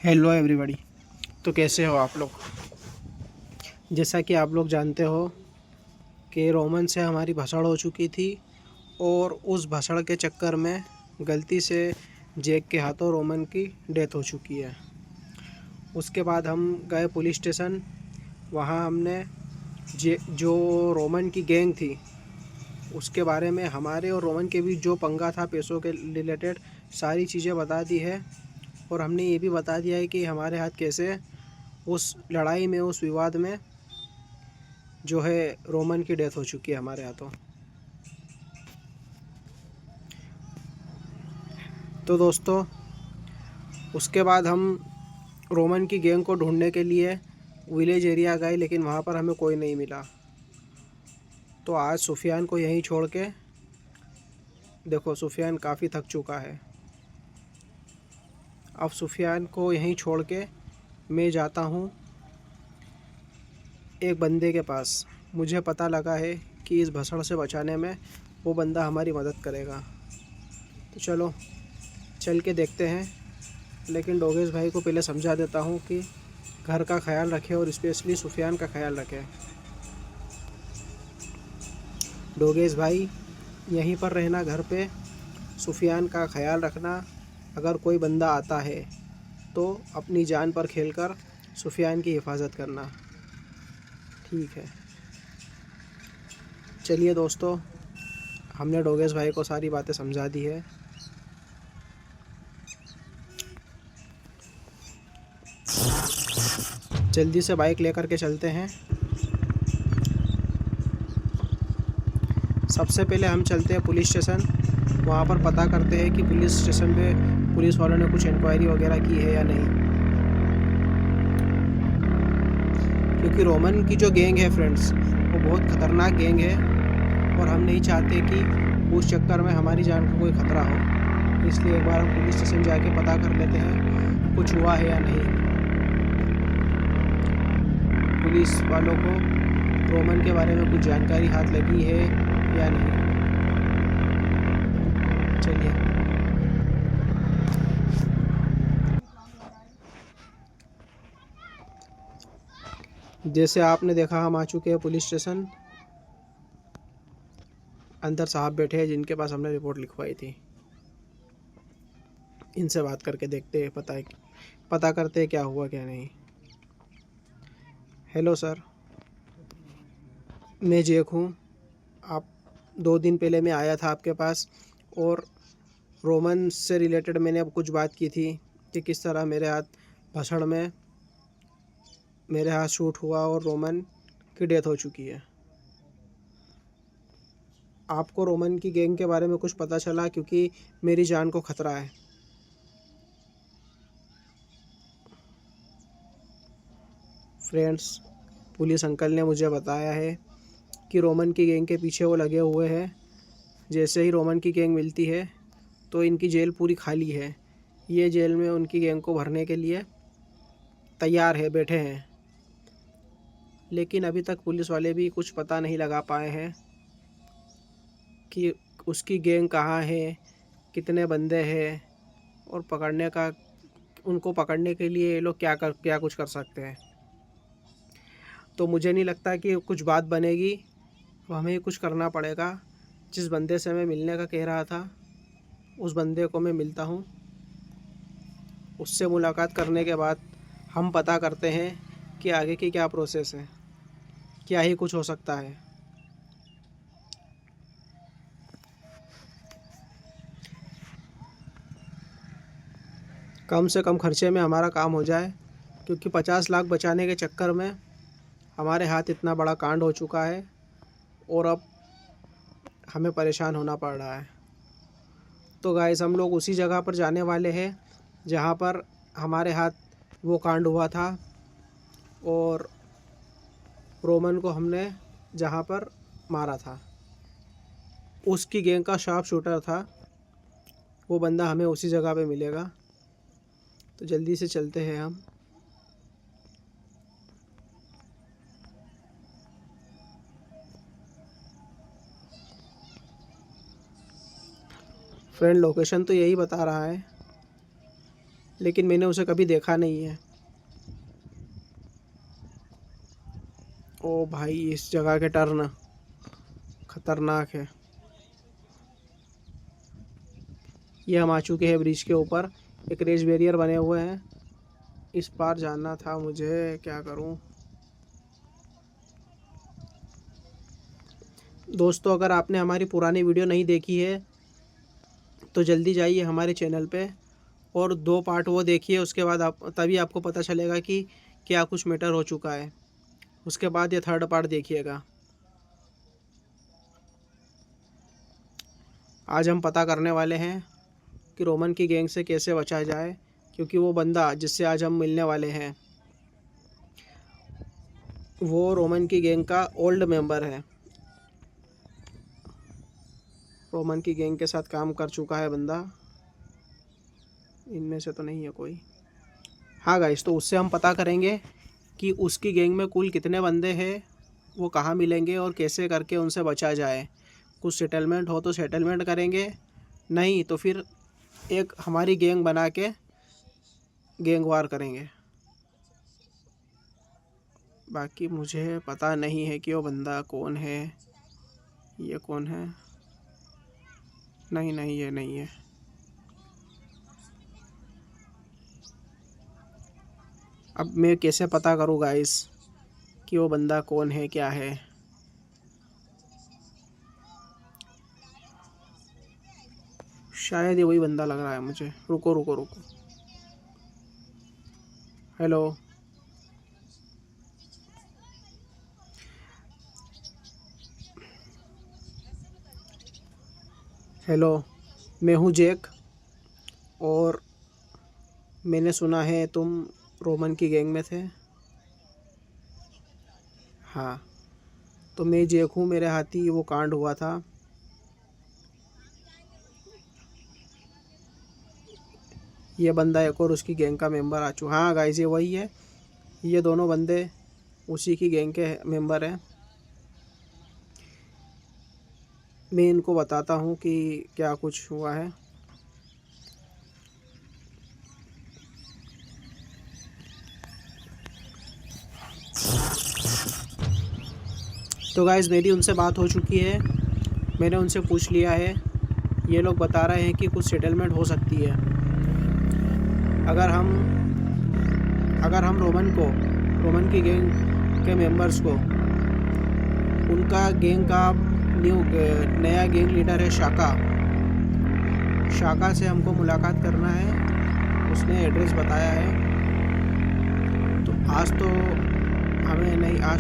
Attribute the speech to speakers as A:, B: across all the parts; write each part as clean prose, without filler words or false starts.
A: Hello everybody. तो कैसे हो आप लोग। जैसा कि आप लोग जानते हो कि रोमन से हमारी भसड़ हो चुकी थी और उस भसड़ के चक्कर में गलती से जैक के हाथों रोमन की डेथ हो चुकी है। उसके बाद हम गए पुलिस स्टेशन। वहाँ हमने जो रोमन की गैंग थी उसके बारे में, हमारे और रोमन के बीच जो पंगा था पैसों के रिलेटेड, सारी चीज़ें बता दी है। और हमने ये भी बता दिया है कि हमारे हाथ कैसे उस लड़ाई में, उस विवाद में जो है रोमन की डेथ हो चुकी है हमारे हाथों। तो दोस्तों, उसके बाद हम रोमन की गैंग को ढूंढने के लिए विलेज एरिया गए, लेकिन वहाँ पर हमें कोई नहीं मिला। तो आज सुफियान को यहीं छोड़ के, देखो सुफियान काफ़ी थक चुका है। अब सुफियान को यहीं छोड़ के मैं जाता हूँ एक बंदे के पास। मुझे पता लगा है कि इस भसड़ से बचाने में वो बंदा हमारी मदद करेगा। तो चलो चल के देखते हैं। लेकिन डोगेश भाई को पहले समझा देता हूँ कि घर का ख्याल रखें और स्पेशली सुफियान का ख्याल रखें। डोगेश भाई, यहीं पर रहना घर पे, सुफियान का ख्याल रखना। अगर कोई बंदा आता है तो अपनी जान पर खेलकर सुफियान की हिफाजत करना, ठीक है। चलिए दोस्तों, हमने डोगेश भाई को सारी बातें समझा दी है। जल्दी से बाइक लेकर के चलते हैं। सबसे पहले हम चलते हैं पुलिस स्टेशन। वहाँ पर पता करते हैं कि पुलिस स्टेशन पे पुलिस वालों ने कुछ इंक्वायरी वगैरह की है या नहीं। क्योंकि रोमन की जो गैंग है फ्रेंड्स, वो बहुत ख़तरनाक गैंग है और हम नहीं चाहते कि उस चक्कर में हमारी जान को कोई ख़तरा हो। इसलिए एक बार हम पुलिस स्टेशन जाके पता कर लेते हैं कुछ हुआ है या नहीं। पुलिस वालों को रोमन के बारे में कुछ जानकारी हाथ लगी है या नहीं। चलिए। जैसे आपने देखा, हम आ चुके हैं पुलिस स्टेशन। अंदर साहब बैठे हैं जिनके पास हमने रिपोर्ट लिखवाई थी। इनसे बात करके देखते हैं, पता करते हैं क्या हुआ क्या नहीं। हेलो सर, मैं जैक हूँ। आप 2 दिन पहले मैं आया था आपके पास और रोमन से रिलेटेड मैंने अब कुछ बात की थी कि किस तरह मेरे हाथ भसड़ में मेरे हाथ शूट हुआ और रोमन की डेथ हो चुकी है। आपको रोमन की गैंग के बारे में कुछ पता चला? क्योंकि मेरी जान को ख़तरा है। फ्रेंड्स, पुलिस अंकल ने मुझे बताया है कि रोमन की गैंग के पीछे वो लगे हुए हैं। जैसे ही रोमन की गैंग मिलती है तो इनकी जेल पूरी खाली है। ये जेल में उनकी गैंग को भरने के लिए तैयार है, बैठे हैं। लेकिन अभी तक पुलिस वाले भी कुछ पता नहीं लगा पाए हैं कि उसकी गैंग कहाँ है, कितने बंदे हैं और उनको पकड़ने के लिए ये लोग क्या कुछ कर सकते हैं। तो मुझे नहीं लगता कि कुछ बात बनेगी। तो हमें कुछ करना पड़ेगा। जिस बंदे से मैं मिलने का कह रहा था, उस बंदे को मैं मिलता हूँ। उससे मुलाकात करने के बाद हम पता करते हैं कि आगे की क्या प्रोसेस है, क्या ही कुछ हो सकता है। कम से कम खर्चे में हमारा काम हो जाए, क्योंकि 50 लाख बचाने के चक्कर में हमारे हाथ इतना बड़ा कांड हो चुका है और अब हमें परेशान होना पड़ रहा है। तो गाइस, हम लोग उसी जगह पर जाने वाले हैं जहाँ पर हमारे हाथ वो कांड हुआ था और रोमन को हमने जहाँ पर मारा था, उसकी गैंग का शार्प शूटर था। वो बंदा हमें उसी जगह पे मिलेगा। तो जल्दी से चलते हैं हम। फ्रेंड, लोकेशन तो यही बता रहा है। लेकिन मैंने उसे कभी देखा नहीं है। ओ भाई, इस जगह के टर्न खतरनाक है। ये हम आ चुके हैं ब्रिज के ऊपर। एक रेस बैरियर बने हुए हैं, इस पार जाना था मुझे, क्या करूं। दोस्तों, अगर आपने हमारी पुरानी वीडियो नहीं देखी है तो जल्दी जाइए हमारे चैनल पे और 2 पार्ट वो देखिए। उसके बाद आप तभी आपको पता चलेगा कि क्या कुछ मैटर हो चुका है। उसके बाद ये 3rd पार्ट देखिएगा। आज हम पता करने वाले हैं कि रोमन की गैंग से कैसे बचा जाए, क्योंकि वो बंदा जिससे आज हम मिलने वाले हैं वो रोमन की गैंग का ओल्ड मेंबर है। रोमन की गैंग के साथ काम कर चुका है बंदा। इनमें से तो नहीं है कोई। हाँ गाइस, तो उससे हम पता करेंगे कि उसकी गैंग में कुल कितने बंदे हैं, वो कहाँ मिलेंगे और कैसे करके उनसे बचा जाए। कुछ सेटलमेंट हो तो सेटलमेंट करेंगे, नहीं तो फिर एक हमारी गैंग बना के गैंग वार करेंगे। बाकी मुझे पता नहीं है कि वो बंदा कौन है। ये कौन है? नहीं नहीं, ये नहीं है। अब मैं कैसे पता करूँ गाइस कि वो बंदा कौन है, क्या है। शायद ये वही बंदा लग रहा है मुझे। रुको रुको रुको। हेलो। हेलो, मैं हूँ जैक और मैंने सुना है तुम रोमन की गैंग में थे। हाँ, तो मैं जैक हूँ, मेरे हाथी वो कांड हुआ था। ये बंदा एक और उसकी गैंग का मेंबर आ चुका। हाँ गाइस, ये वही है। ये दोनों बंदे उसी की गैंग के मेंबर हैं। मैं इनको बताता हूँ कि क्या कुछ हुआ है। तो गाइस, मेरी उनसे बात हो चुकी है। मैंने उनसे पूछ लिया है। ये लोग बता रहे हैं कि कुछ सेटलमेंट हो सकती है अगर हम रोमन की गैंग के मेंबर्स को, उनका गैंग का नया गैंग लीडर है शाका से हमको मुलाकात करना है। उसने एड्रेस बताया है। तो आज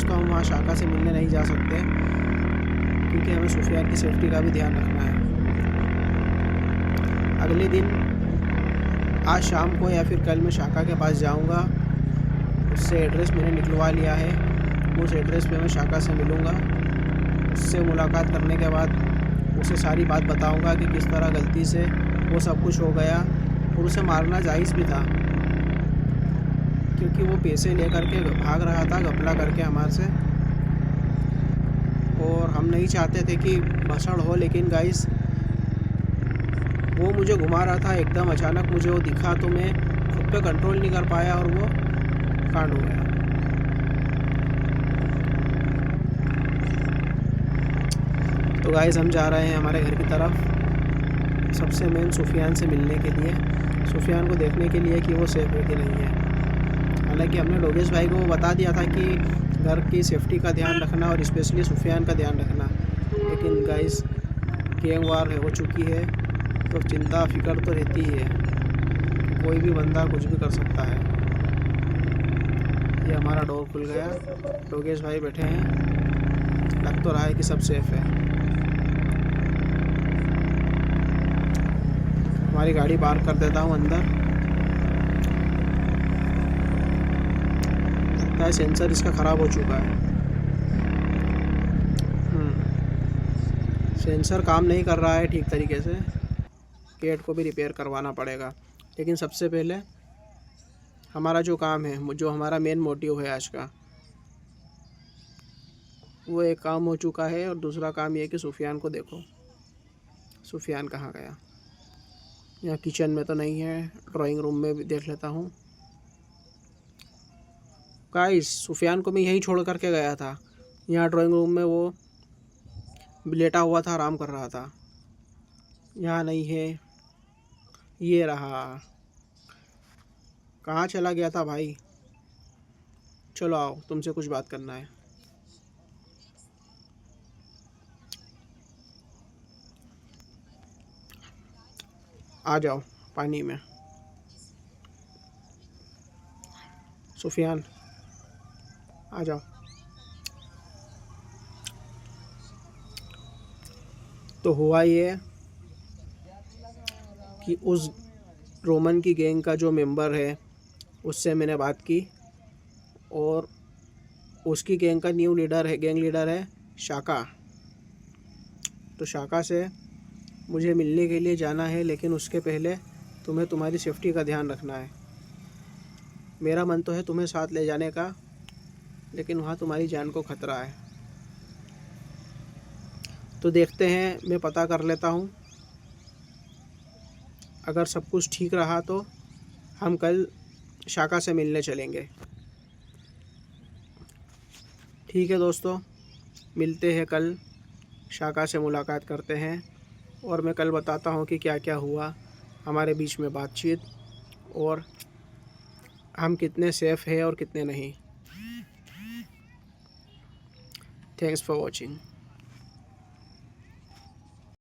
A: तो हम वहाँ शाका से मिलने नहीं जा सकते, क्योंकि हमें सुफियान की सेफ्टी का भी ध्यान रखना है। अगले दिन आज शाम को या फिर कल मैं शाका के पास जाऊंगा। उससे एड्रेस मैंने निकलवा लिया है। उस एड्रेस पे मैं शाका से मिलूँगा। उससे मुलाकात करने के बाद उसे सारी बात बताऊंगा कि किस तरह गलती से वो सब कुछ हो गया, और उसे मारना जायज़ भी था, क्योंकि वो पैसे लेकर के भाग रहा था घपला करके हमारे से, और हम नहीं चाहते थे कि भसड़ हो। लेकिन गाइस, वो मुझे घुमा रहा था, एकदम अचानक मुझे वो दिखा तो मैं खुद पे कंट्रोल नहीं कर पाया और वो कांड हो गया। तो गाइस, हम जा रहे हैं हमारे घर की तरफ, सबसे मेन सुफियान से मिलने के लिए, सुफियान को देखने के लिए कि वो सेफ है कि नहीं है। हालांकि हमने लोकेश भाई को बता दिया था कि घर की सेफ्टी का ध्यान रखना और स्पेशली सुफियान का ध्यान रखना, लेकिन गाइस गैंग वार हो चुकी है तो चिंता फिक्र तो रहती ही है। कोई भी बंदा कुछ भी कर सकता है। ये हमारा डोर खुल गया, लोकेश भाई बैठे हैं, लग तो रहा है कि सब सेफ है। हमारी गाड़ी पार्क कर देता हूँ अंदर। लगता है सेंसर इसका ख़राब हो चुका है। सेंसर काम नहीं कर रहा है ठीक तरीके से। गेट को भी रिपेयर करवाना पड़ेगा। लेकिन सबसे पहले हमारा जो काम है, जो हमारा मेन मोटिव है आज का, वो एक काम हो चुका है। और दूसरा काम ये है कि सुफियान को देखो, सुफियान कहाँ गया। यहाँ किचन में तो नहीं है, ड्राइंग रूम में भी देख लेता हूँ। गाइस, सुफियान को मैं यहीं छोड़ करके गया था। यहाँ ड्राइंग रूम में वो लेटा हुआ था, आराम कर रहा था। यहाँ नहीं है, ये रहा। कहाँ चला गया था भाई? चलो आओ, तुमसे कुछ बात करना है। आ जाओ पानी में। सुफियान, आ जाओ। तो हुआ ये कि उस रोमन की गैंग का जो मेंबर है उससे मैंने बात की, और उसकी गैंग का न्यू लीडर है, गैंग लीडर है शाका। तो शाका से मुझे मिलने के लिए जाना है, लेकिन उसके पहले तुम्हें तुम्हारी सेफ्टी का ध्यान रखना है। मेरा मन तो है तुम्हें साथ ले जाने का, लेकिन वहाँ तुम्हारी जान को खतरा है। तो देखते हैं, मैं पता कर लेता हूँ। अगर सब कुछ ठीक रहा तो हम कल शाका से मिलने चलेंगे। ठीक है दोस्तों, मिलते हैं कल, शाका से मुलाकात करते हैं, और मैं कल बताता हूँ कि क्या क्या हुआ हमारे बीच में बातचीत, और हम कितने सेफ़ हैं और कितने नहीं। Thanks for watching.